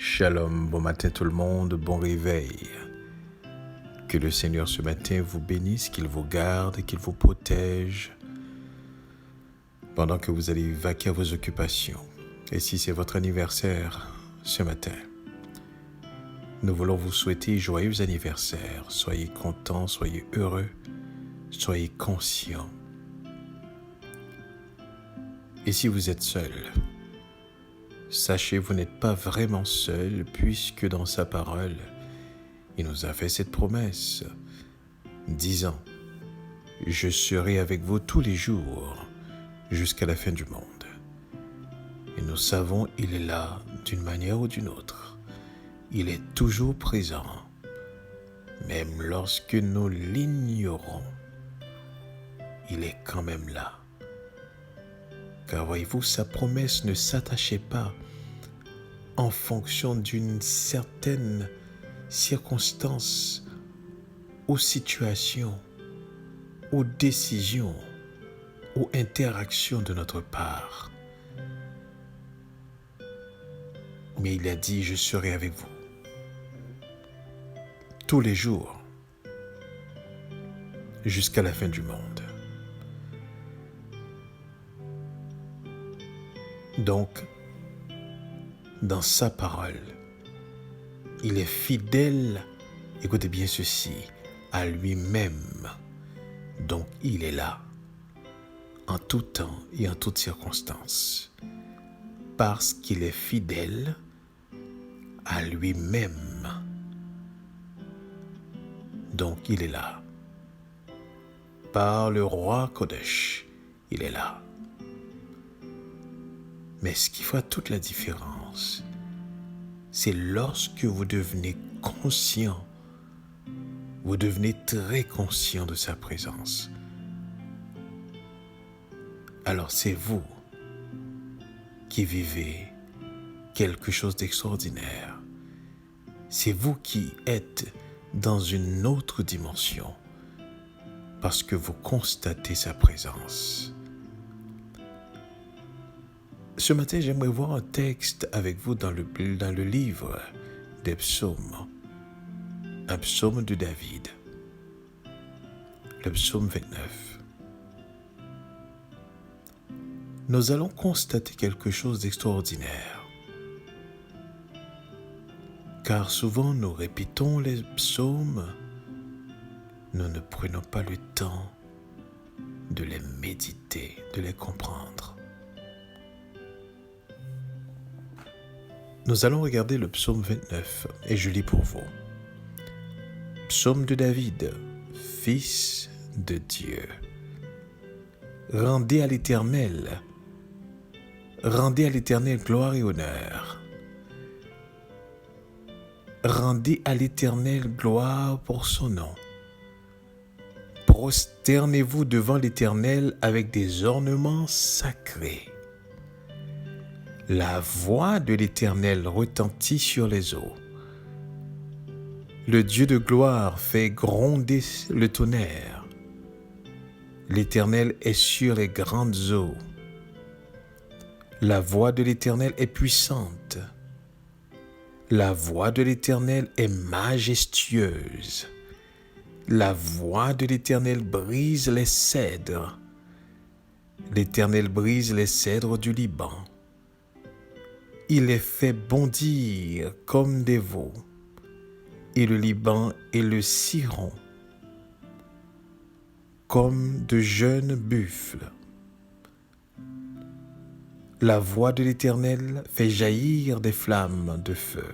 Shalom, bon matin tout le monde, bon réveil. Que le Seigneur ce matin vous bénisse, qu'il vous garde, qu'il vous protège pendant que vous allez vaquer à vos occupations. Et si c'est votre anniversaire ce matin, nous voulons vous souhaiter joyeux anniversaire. Soyez contents, soyez heureux, soyez conscients. Et si vous êtes seul, sachez, vous n'êtes pas vraiment seul, puisque dans sa parole, il nous a fait cette promesse, disant « Je serai avec vous tous les jours, jusqu'à la fin du monde. » Et nous savons, il est là d'une manière ou d'une autre. Il est toujours présent, même lorsque nous l'ignorons. Il est quand même là. Car voyez-vous, sa promesse ne s'attachait pas en fonction d'une certaine circonstance, aux situations, aux décisions, aux interactions de notre part. Mais il a dit, je serai avec vous tous les jours, jusqu'à la fin du monde. Donc, dans sa parole, il est fidèle, écoutez bien ceci, à lui-même. Donc, il est là, en tout temps et en toutes circonstances, parce qu'il est fidèle à lui-même. Donc, il est là. Par le roi Kodesh, il est là. Mais ce qui fait toute la différence, c'est lorsque vous devenez conscient, vous devenez très conscient de sa présence. Alors c'est vous qui vivez quelque chose d'extraordinaire. C'est vous qui êtes dans une autre dimension parce que vous constatez sa présence. Ce matin, j'aimerais voir un texte avec vous dans le livre des psaumes, un psaume de David, le psaume 29. Nous allons constater quelque chose d'extraordinaire, car souvent nous répétons les psaumes, nous ne prenons pas le temps de les méditer, de les comprendre. Nous allons regarder le psaume 29 et je lis pour vous. Psaume de David, fils de Dieu. Rendez à l'Éternel gloire et honneur. Rendez à l'Éternel gloire pour son nom. Prosternez-vous devant l'Éternel avec des ornements sacrés. La voix de l'Éternel retentit sur les eaux. Le Dieu de gloire fait gronder le tonnerre. L'Éternel est sur les grandes eaux. La voix de l'Éternel est puissante. La voix de l'Éternel est majestueuse. La voix de l'Éternel brise les cèdres. L'Éternel brise les cèdres du Liban. Il les fait bondir comme des veaux, et le Liban et le ciron comme de jeunes buffles. La voix de l'Éternel fait jaillir des flammes de feu.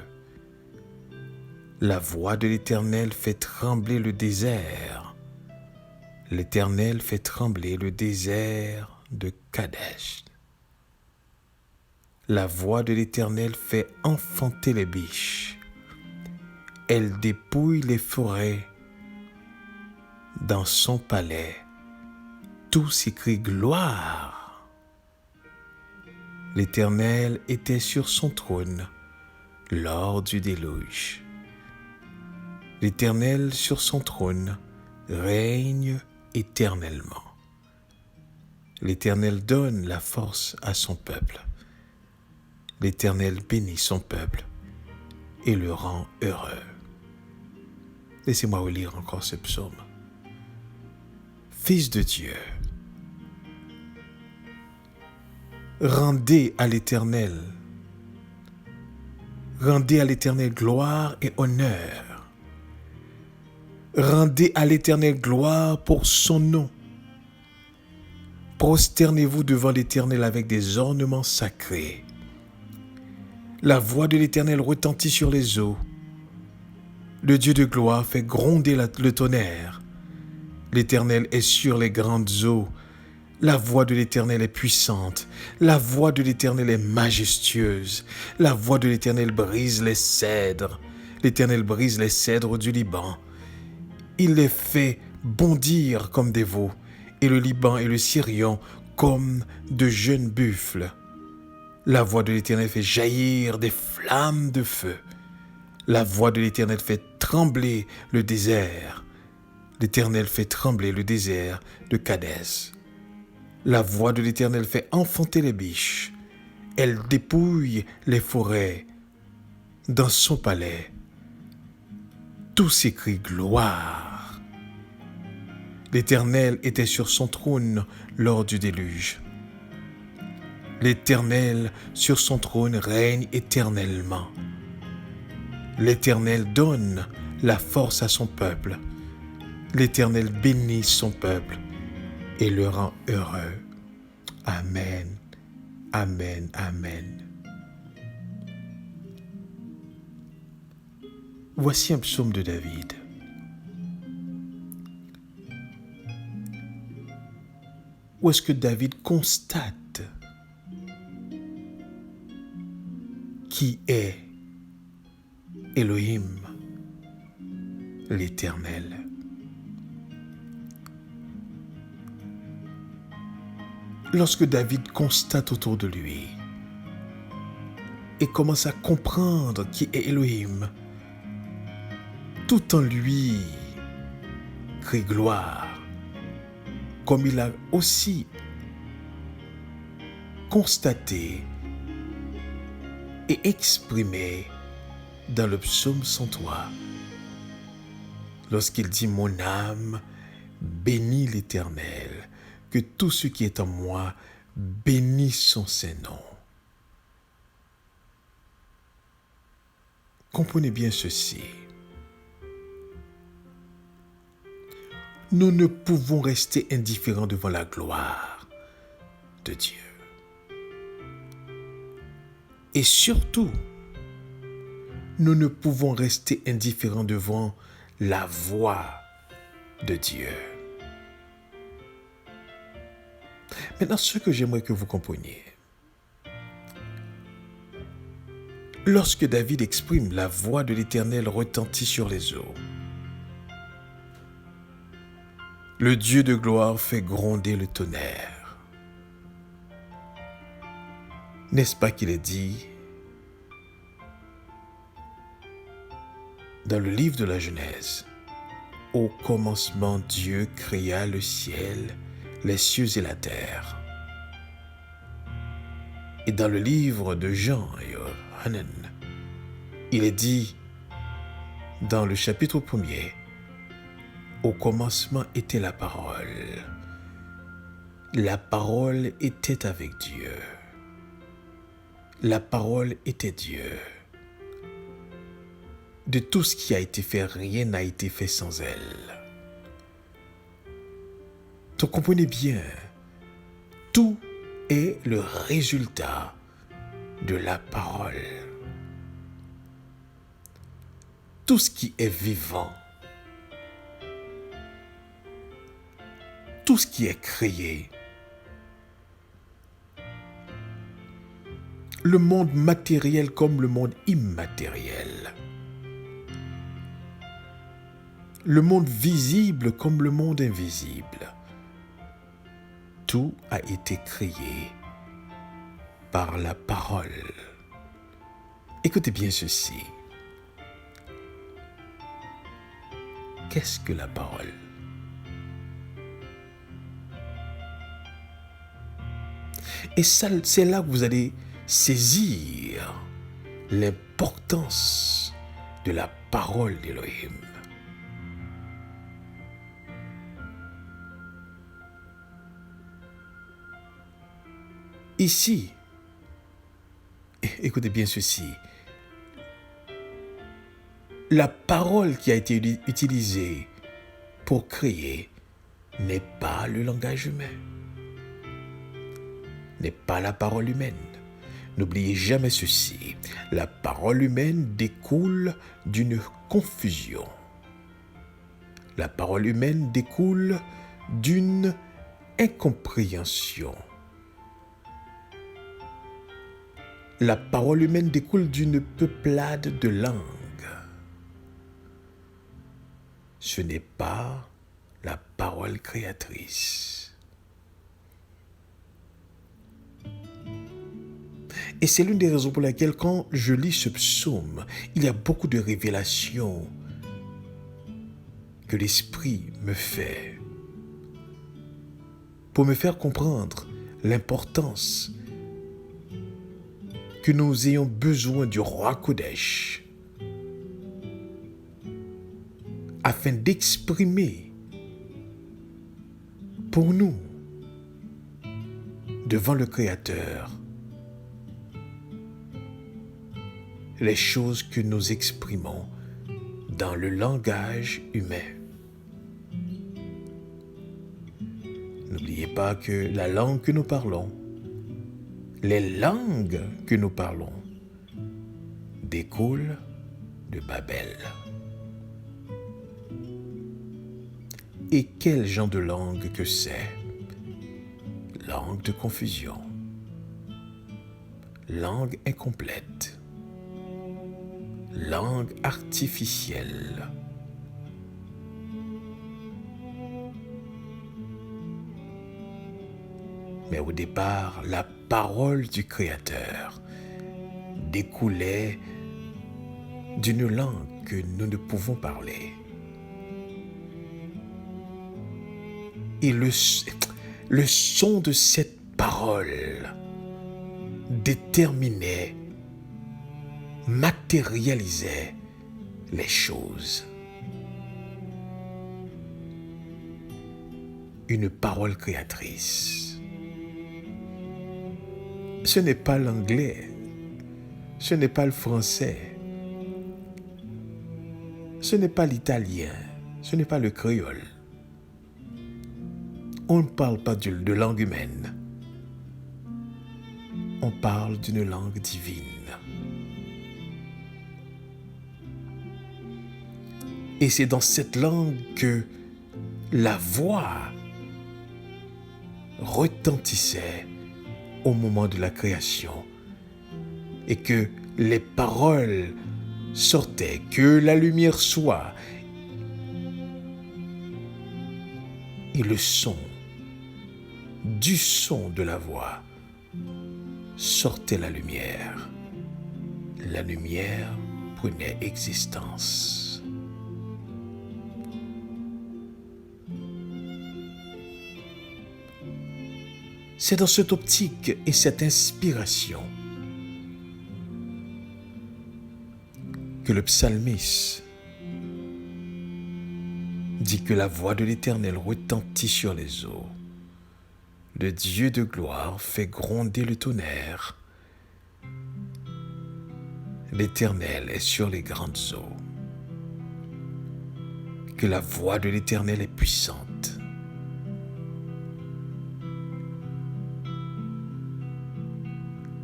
La voix de l'Éternel fait trembler le désert. L'Éternel fait trembler le désert de Kadesh. La voix de l'Éternel fait enfanter les biches. Elle dépouille les forêts. Dans son palais, tous crient gloire. L'Éternel était sur son trône lors du déluge. L'Éternel sur son trône règne éternellement. L'Éternel donne la force à son peuple. L'Éternel bénit son peuple et le rend heureux. Laissez-moi relire encore ce psaume. Fils de Dieu, rendez à l'Éternel gloire et honneur. Rendez à l'Éternel gloire pour son nom. Prosternez-vous devant l'Éternel avec des ornements sacrés. La voix de l'Éternel retentit sur les eaux. Le Dieu de gloire fait gronder le tonnerre. L'Éternel est sur les grandes eaux. La voix de l'Éternel est puissante. La voix de l'Éternel est majestueuse. La voix de l'Éternel brise les cèdres. L'Éternel brise les cèdres du Liban. Il les fait bondir comme des veaux, et le Liban et le Sirion comme de jeunes buffles. La voix de l'Éternel fait jaillir des flammes de feu. La voix de l'Éternel fait trembler le désert. L'Éternel fait trembler le désert de Kadès. La voix de l'Éternel fait enfanter les biches. Elle dépouille les forêts. Dans son palais, tous crient gloire. L'Éternel était sur son trône lors du déluge. L'Éternel sur son trône règne éternellement. L'Éternel donne la force à son peuple. L'Éternel bénit son peuple et le rend heureux. Amen, amen, amen. Voici un psaume de David. Où est-ce que David constate qui est Elohim, l'Éternel. Lorsque David constate autour de lui et commence à comprendre qui est Elohim, tout en lui crie gloire, comme il a aussi constaté et exprimé dans le psaume 103, lorsqu'il dit « Mon âme bénit l'Éternel, que tout ce qui est en moi bénisse son Saint-Nom. » Comprenez bien ceci. Nous ne pouvons rester indifférents devant la gloire de Dieu. Et surtout, nous ne pouvons rester indifférents devant la voix de Dieu. Maintenant, ce que j'aimerais que vous compreniez, lorsque David exprime la voix de l'Éternel retentit sur les eaux, le Dieu de gloire fait gronder le tonnerre. N'est-ce pas qu'il est dit dans le livre de la Genèse, « Au commencement, Dieu créa le ciel, les cieux et la terre. » Et dans le livre de Jean, Yohanan, il est dit dans le chapitre 1er, « Au commencement était la parole. La parole était avec Dieu. La parole était Dieu. De tout ce qui a été fait, rien n'a été fait sans elle. » Donc comprenez bien, tout est le résultat de la parole. Tout ce qui est vivant, tout ce qui est créé, le monde matériel comme le monde immatériel, le monde visible comme le monde invisible, tout a été créé par la parole. Écoutez bien ceci. Qu'est-ce que la parole? Et ça, c'est là que vous allez saisir l'importance de la parole d'Élohim. Ici, écoutez bien ceci, la parole qui a été utilisée pour créer n'est pas le langage humain, n'est pas la parole humaine. N'oubliez jamais ceci, la parole humaine découle d'une confusion. La parole humaine découle d'une incompréhension. La parole humaine découle d'une peuplade de langues. Ce n'est pas la parole créatrice. Et c'est l'une des raisons pour lesquelles quand je lis ce psaume, il y a beaucoup de révélations que l'Esprit me fait pour me faire comprendre l'importance que nous ayons besoin du roi Kodesh afin d'exprimer pour nous, devant le Créateur, les choses que nous exprimons dans le langage humain. N'oubliez pas que la langue que nous parlons, les langues que nous parlons, découlent de Babel. Et quel genre de langue que c'est? Langue de confusion, langue incomplète, langue artificielle. Mais au départ, la parole du Créateur découlait d'une langue que nous ne pouvons parler. Et le son de cette parole déterminait, matérialisait les choses. Une parole créatrice. Ce n'est pas l'anglais, ce n'est pas le français, ce n'est pas l'italien, ce n'est pas le créole. On ne parle pas de langue humaine. On parle d'une langue divine. Et c'est dans cette langue que la voix retentissait au moment de la création et que les paroles sortaient, que la lumière soit. Et le son, du son de la voix, sortait la lumière. La lumière prenait existence. C'est dans cette optique et cette inspiration que le psalmiste dit que la voix de l'Éternel retentit sur les eaux. Le Dieu de gloire fait gronder le tonnerre. L'Éternel est sur les grandes eaux. Que la voix de l'Éternel est puissante.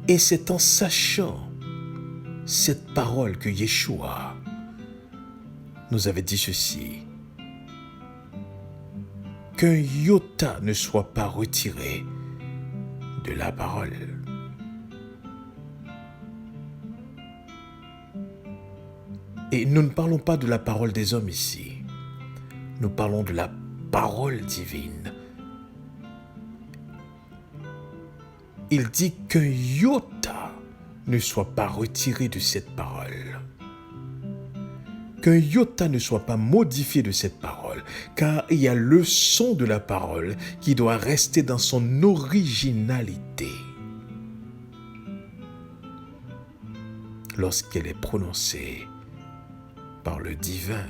Et c'est en sachant cette parole que Yeshua nous avait dit ceci: qu'un iota ne soit pas retiré de la parole. Et nous ne parlons pas de la parole des hommes ici. Nous parlons de la parole divine. Il dit qu'un iota ne soit pas retiré de cette parole. Qu'un iota ne soit pas modifié de cette parole, car il y a le son de la parole qui doit rester dans son originalité lorsqu'elle est prononcée par le divin,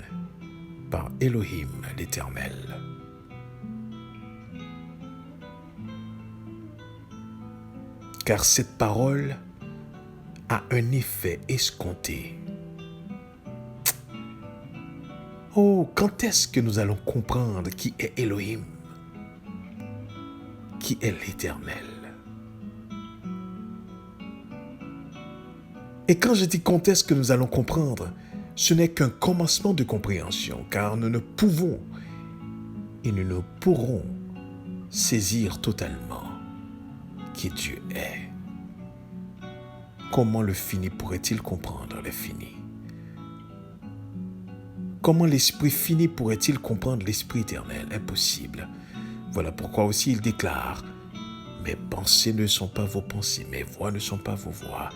par Elohim l'Éternel. Car cette parole a un effet escompté. Oh, quand est-ce que nous allons comprendre qui est Elohim, qui est l'Éternel? Et quand je dis quand est-ce que nous allons comprendre, ce n'est qu'un commencement de compréhension, car nous ne pouvons et nous ne pourrons saisir totalement qui Dieu est. Comment le fini pourrait-il comprendre le fini? Comment l'esprit fini pourrait-il comprendre l'esprit éternel? Impossible. Voilà pourquoi aussi il déclare: mes pensées ne sont pas vos pensées, mes voix ne sont pas vos voix.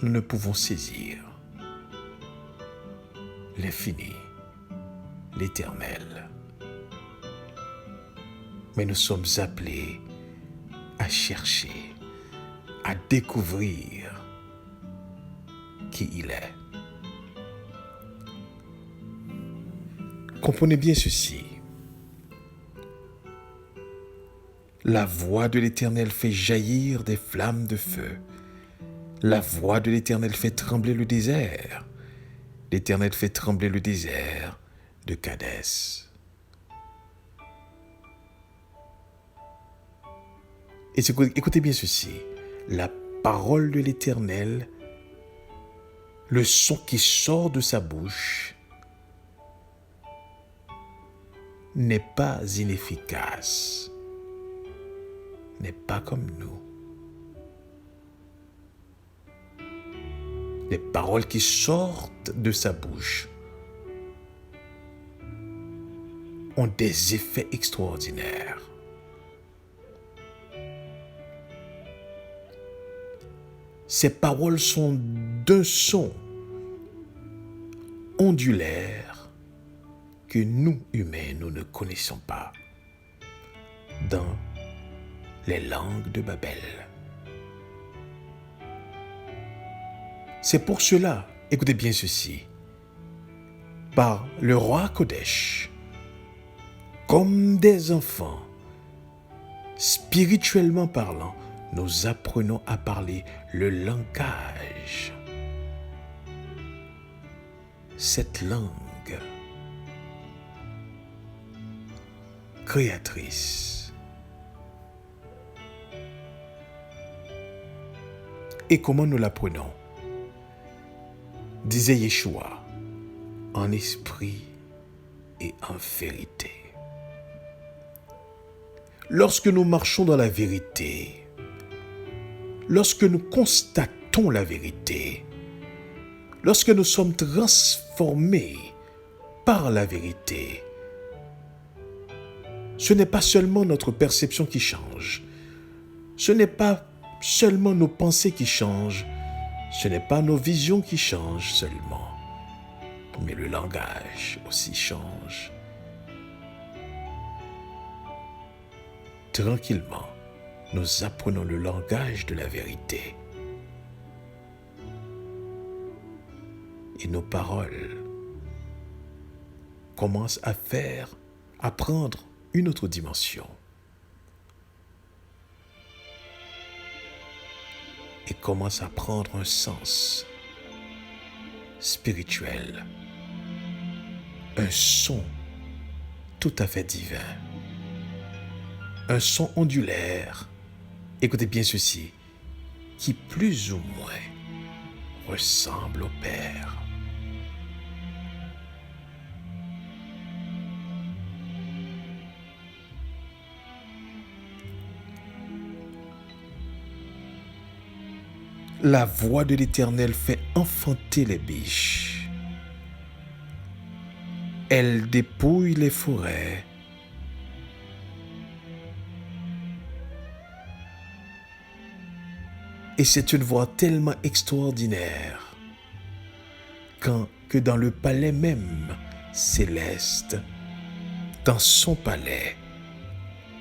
Nous ne pouvons saisir l'infini, l'éternel. Mais nous sommes appelés à chercher, à découvrir qui il est. Comprenez bien ceci. La voix de l'Éternel fait jaillir des flammes de feu. La voix de l'Éternel fait trembler le désert. L'Éternel fait trembler le désert de Kadès. Et écoutez bien ceci. La parole de l'Éternel, le son qui sort de sa bouche, n'est pas inefficace, n'est pas comme nous. Les paroles qui sortent de sa bouche ont des effets extraordinaires. Ces paroles sont d'un son ondulaire que nous, humains, nous ne connaissons pas dans les langues de Babel. C'est pour cela, écoutez bien ceci, par le roi Kodesh, comme des enfants, spirituellement parlant, nous apprenons à parler le langage. Cette langue créatrice. Et comment nous l'apprenons? Disait Yeshua, en esprit et en vérité. Lorsque nous marchons dans la vérité, lorsque nous constatons la vérité, lorsque nous sommes transformés par la vérité, ce n'est pas seulement notre perception qui change, ce n'est pas seulement nos pensées qui changent, ce n'est pas nos visions qui changent seulement, mais le langage aussi change. Tranquillement, nous apprenons le langage de la vérité. Et nos paroles commencent à prendre une autre dimension. Et commencent à prendre un sens spirituel, un son tout à fait divin, un son ondulaire, écoutez bien ceci, qui plus ou moins ressemble au Père. La voix de l'Éternel fait enfanter les biches. Elle dépouille les forêts. Et c'est une voix tellement extraordinaire que dans le palais même céleste, dans son palais,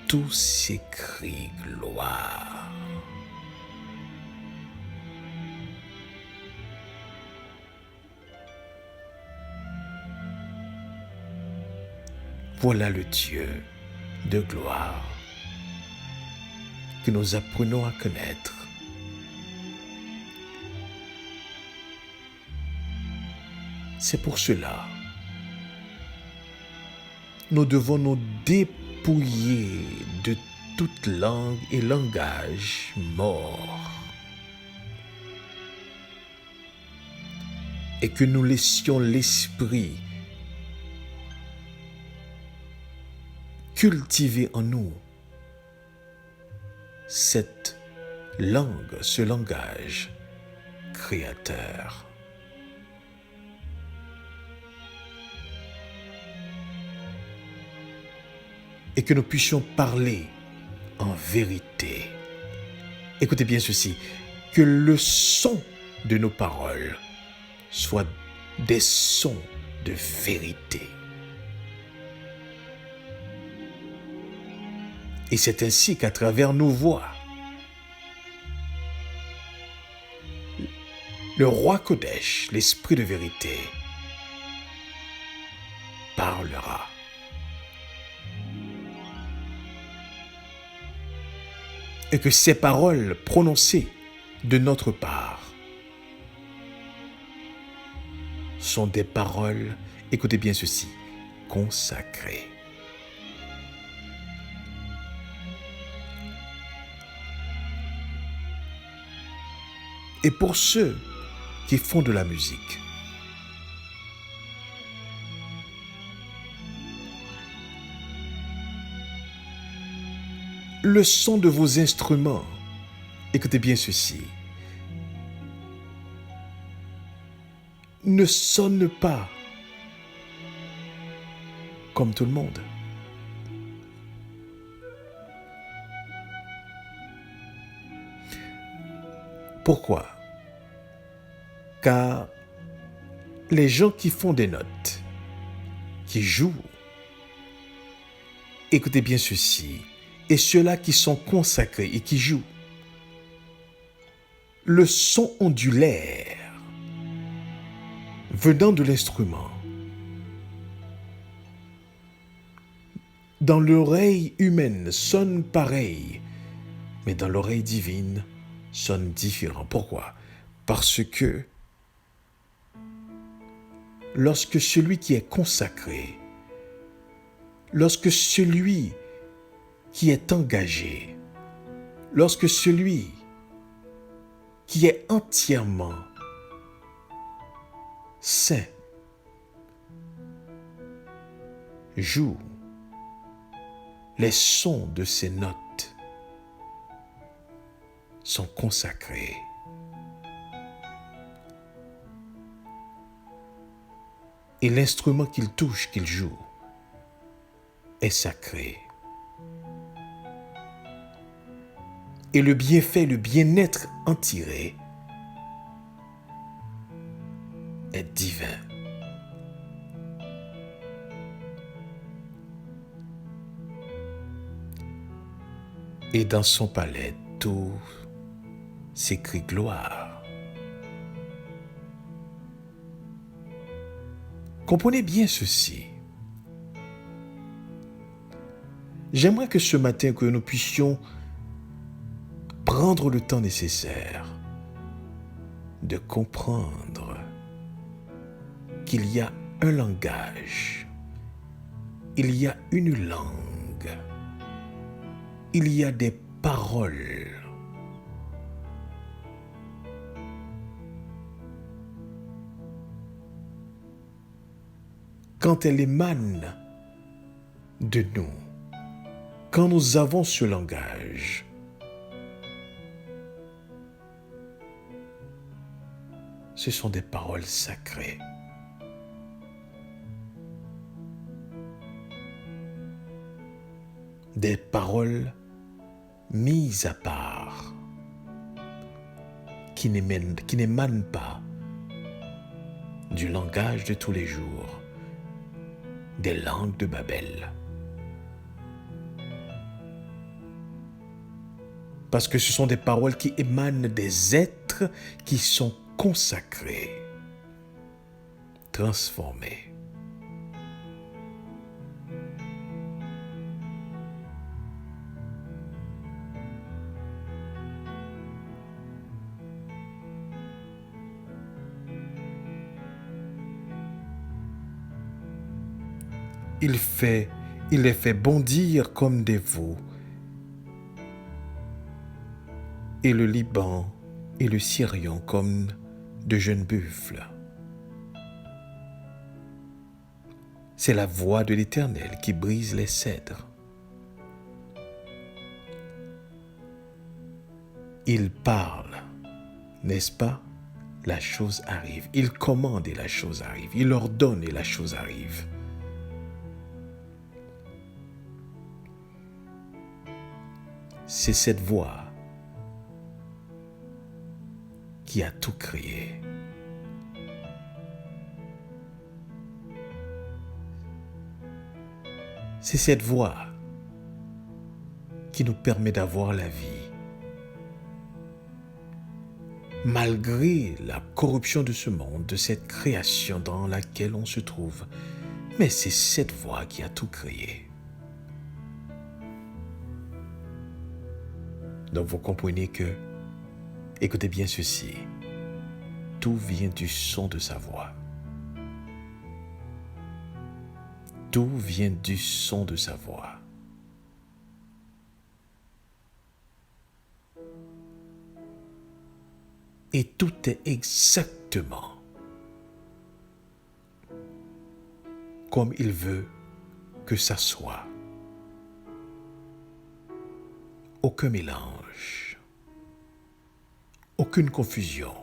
tout s'écrie gloire. Voilà le Dieu de gloire que nous apprenons à connaître. C'est pour cela, nous devons nous dépouiller de toute langue et langage mort et que nous laissions l'Esprit cultiver en nous cette langue, ce langage créateur. Et que nous puissions parler en vérité. Écoutez bien ceci, que le son de nos paroles soit des sons de vérité. Et c'est ainsi qu'à travers nos voix, le roi Kodesh, l'Esprit de vérité, parlera. Et que ces paroles prononcées de notre part sont des paroles, écoutez bien ceci, consacrées. Et pour ceux qui font de la musique, le son de vos instruments, écoutez bien ceci, ne sonne pas comme tout le monde. Pourquoi? Car les gens qui font des notes, qui jouent, écoutez bien ceci, et ceux-là qui sont consacrés et qui jouent, le son ondulaire venant de l'instrument, dans l'oreille humaine sonne pareil, mais dans l'oreille divine sonne différent. Pourquoi? Parce que lorsque celui qui est consacré, lorsque celui qui est engagé, lorsque celui qui est entièrement saint joue, les sons de ses notes sont consacrés. Et l'instrument qu'il touche, qu'il joue, est sacré. Et le bienfait, le bien-être en tiré est divin. Et dans son palais, tout s'écrit gloire. Comprenez bien ceci. J'aimerais que ce matin, que nous puissions prendre le temps nécessaire de comprendre qu'il y a un langage, il y a une langue, il y a des paroles. Quand elle émane de nous, quand nous avons ce langage, ce sont des paroles sacrées. Des paroles mises à part, qui n'émanent pas du langage de tous les jours, des langues de Babel. Parce que ce sont des paroles qui émanent des êtres qui sont consacrés, transformés. Il les fait bondir comme des veaux. Et le Liban et le Sirion comme de jeunes buffles. C'est la voix de l'Éternel qui brise les cèdres. Il parle, n'est-ce pas? La chose arrive. Il commande et la chose arrive. Il ordonne et la chose arrive. C'est cette voix qui a tout créé. C'est cette voix qui nous permet d'avoir la vie. Malgré la corruption de ce monde, de cette création dans laquelle on se trouve, mais c'est cette voix qui a tout créé. Donc vous comprenez que, écoutez bien ceci, tout vient du son de sa voix. Tout vient du son de sa voix. Et tout est exactement comme il veut que ça soit. Aucun mélange, aucune confusion,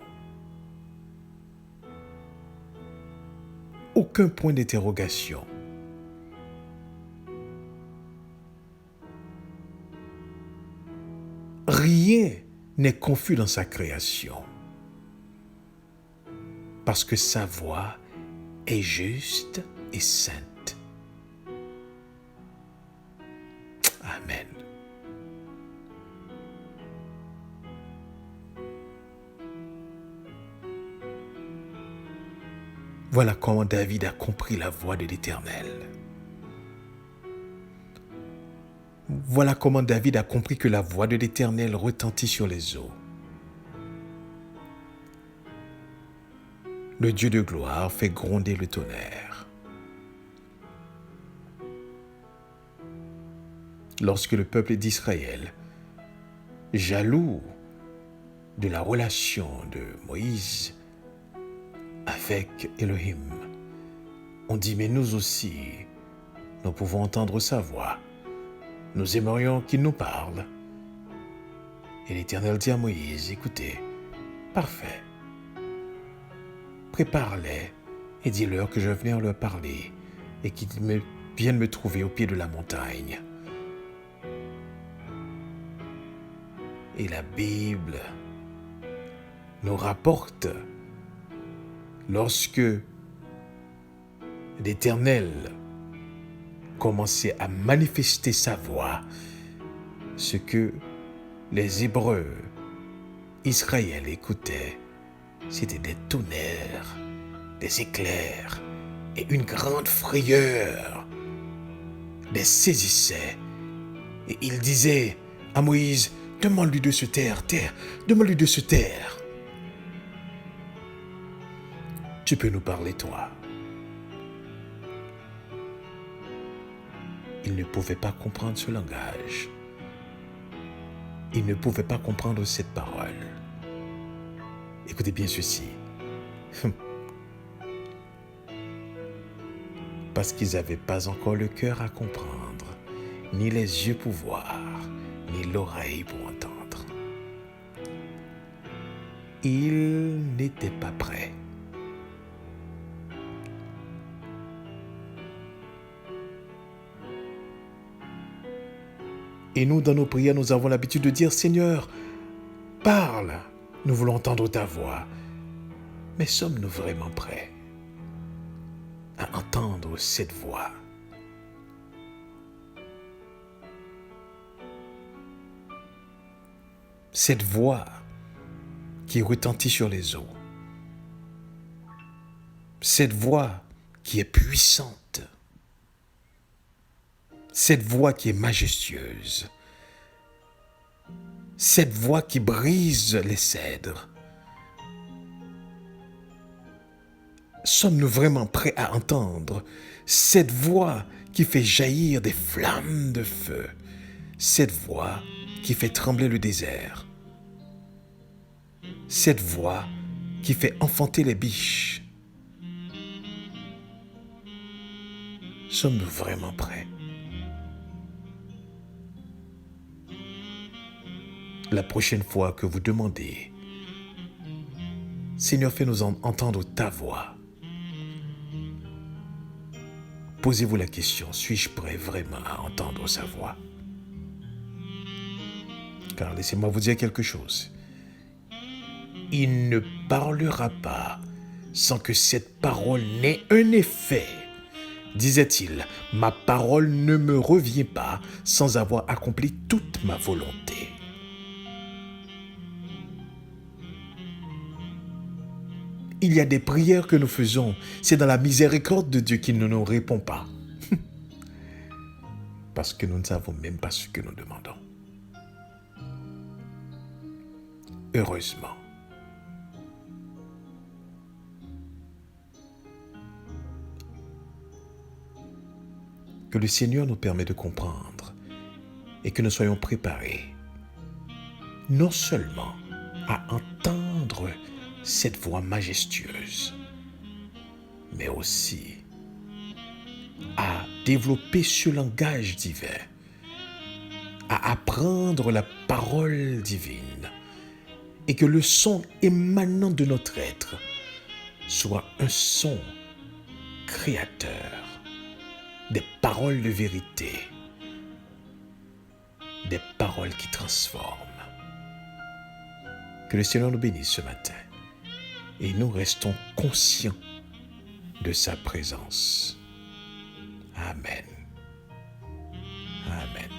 aucun point d'interrogation. Rien n'est confus dans sa création. Parce que sa voix est juste et sainte. Amen. Voilà comment David a compris la voix de l'Éternel. Voilà comment David a compris que la voix de l'Éternel retentit sur les eaux. Le Dieu de gloire fait gronder le tonnerre. Lorsque le peuple d'Israël, jaloux de la relation de Moïse avec Elohim, ont dit, mais nous aussi, nous pouvons entendre sa voix. Nous aimerions qu'il nous parle. Et l'Éternel dit à Moïse, écoutez, parfait. Prépare-les et dis-leur que je viens leur parler et qu'ils viennent me trouver au pied de la montagne. Et la Bible nous rapporte lorsque l'Éternel commençait à manifester sa voix, ce que les Hébreux, Israël écoutaient, c'était des tonnerres, des éclairs et une grande frayeur les saisissait. Et il disait à Moïse, demande-lui de se taire, demande-lui de se taire. Tu peux nous parler, toi. Il ne pouvait pas comprendre ce langage. Il ne pouvait pas comprendre cette parole. Écoutez bien ceci. Parce qu'ils n'avaient pas encore le cœur à comprendre, ni les yeux pour voir, ni l'oreille pour entendre. Ils n'étaient pas prêts. Et nous, dans nos prières, nous avons l'habitude de dire, Seigneur, parle, nous voulons entendre ta voix. Mais sommes-nous vraiment prêts à entendre cette voix? Cette voix qui retentit sur les eaux. Cette voix qui est puissante. Cette voix qui est majestueuse. Cette voix qui brise les cèdres. Sommes-nous vraiment prêts à entendre cette voix qui fait jaillir des flammes de feu, cette voix qui fait trembler le désert, cette voix qui fait enfanter les biches? Sommes-nous vraiment prêts? La prochaine fois que vous demandez, Seigneur, fais-nous entendre ta voix, posez-vous la question, suis-je prêt vraiment à entendre sa voix? Car laissez-moi vous dire quelque chose. Il ne parlera pas sans que cette parole n'ait un effet. Disait-il, ma parole ne me revient pas sans avoir accompli toute ma volonté. Il y a des prières que nous faisons, c'est dans la miséricorde de Dieu qu'il ne nous répond pas. Parce que nous ne savons même pas ce que nous demandons. Heureusement, que le Seigneur nous permet de comprendre et que nous soyons préparés non seulement à entendre cette voix majestueuse, mais aussi à développer ce langage divin, à apprendre la parole divine, et que le son émanant de notre être soit un son créateur, des paroles de vérité, des paroles qui transforment. Que le Seigneur nous bénisse ce matin et nous restons conscients de sa présence. Amen. Amen.